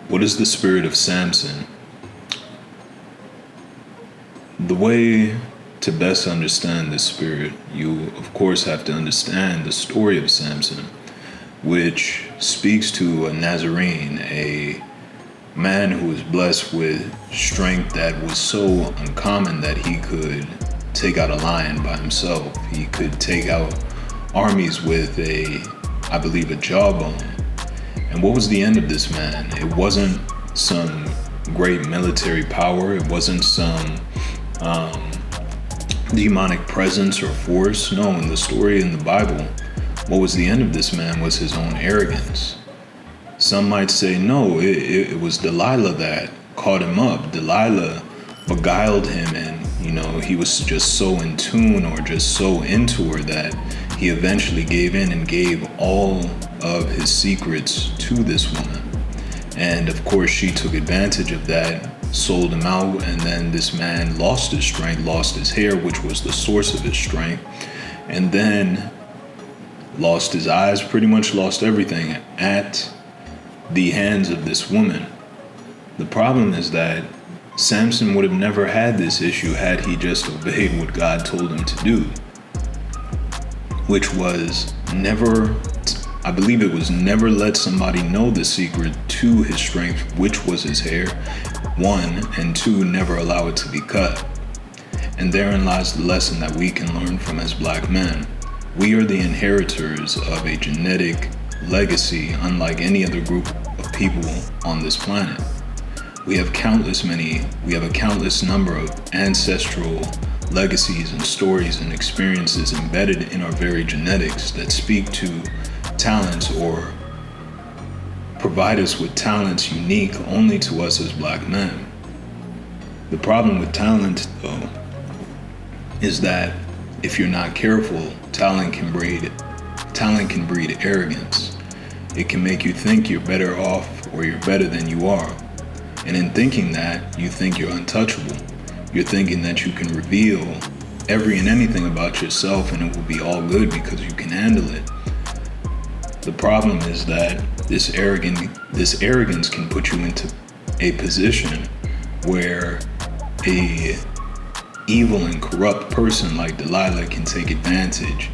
What is the spirit of Samson? The way to best understand this spirit, you of course have to understand the story of Samson, which speaks to a Nazarene, a man who was blessed with strength that was so uncommon that he could take out a lion by himself. He could take out armies with I believe, a jawbone. And what was the end of this man? It wasn't some great military power. It wasn't some demonic presence or force. No, in the story in the Bible, what was the end of this man was his own arrogance. Some might say, no, it was Delilah that caught him up. Delilah beguiled him, and he was just so in tune or just so into her that he eventually gave in and gave all of his secrets to this woman. And of course, she took advantage of that, sold him out, and then this man lost his strength, lost his hair, which was the source of his strength, and then lost his eyes, pretty much lost everything at the hands of this woman. The problem is that Samson would have never had this issue had he just obeyed what God told him to do, which was never, I believe it was never let somebody know the secret to his strength, which was his hair, one, and two, never allow it to be cut. And therein lies the lesson that we can learn from as black men. We are the inheritors of a genetic legacy unlike any other group of people on this planet. We have a countless number of ancestral legacies and stories and experiences embedded in our very genetics that speak to talents or provide us with talents unique only to us as black men. The problem with talent, though, is that if you're not careful, talent can breed arrogance. It can make you think you're better off or you're better than you are. And in thinking that, you think you're untouchable. You're thinking that you can reveal every and anything about yourself and it will be all good because you can handle it. The problem is that this arrogance can put you into a position where a evil and corrupt person like Delilah can take advantage.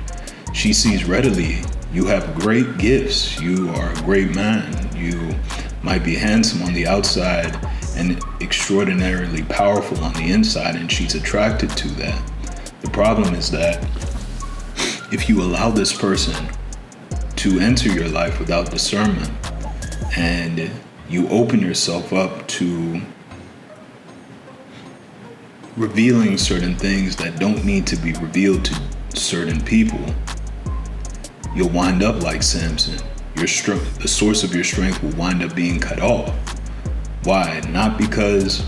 She sees readily you have great gifts. You are a great man. You might be handsome on the outside and extraordinarily powerful on the inside, and she's attracted to that. The problem is that if you allow this person to enter your life without discernment and you open yourself up to revealing certain things that don't need to be revealed to certain people, you'll wind up like Samson. The source of your strength will wind up being cut off. Why? Not because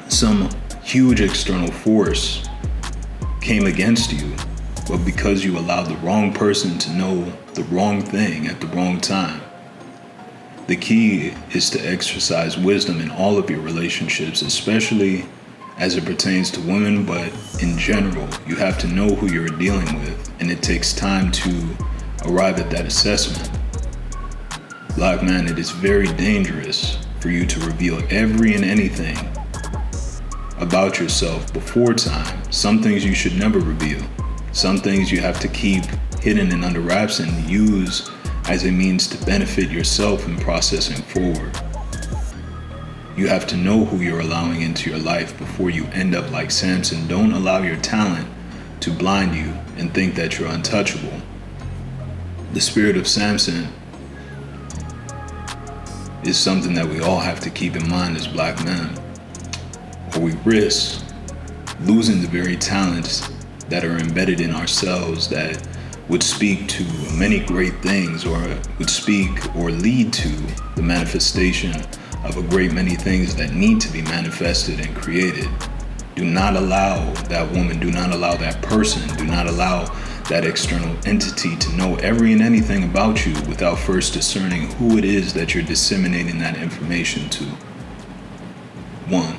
some huge external force came against you, but because you allowed the wrong person to know the wrong thing at the wrong time. The key is to exercise wisdom in all of your relationships, especially as it pertains to women, but in general, you have to know who you're dealing with, and it takes time to arrive at that assessment. Black man, it is very dangerous for you to reveal every and anything about yourself before time. Some things you should never reveal. Some things you have to keep hidden and under wraps and use as a means to benefit yourself in processing forward. You have to know who you're allowing into your life before you end up like Samson. Don't allow your talent to blind you and think that you're untouchable. The spirit of Samson is something that we all have to keep in mind as black men, or we risk losing the very talents that are embedded in ourselves that would speak to many great things, or would speak or lead to the manifestation of a great many things that need to be manifested and created. Do not allow that woman, do not allow that person, do not allow that external entity to know every and anything about you without first discerning who it is that you're disseminating that information to. 1.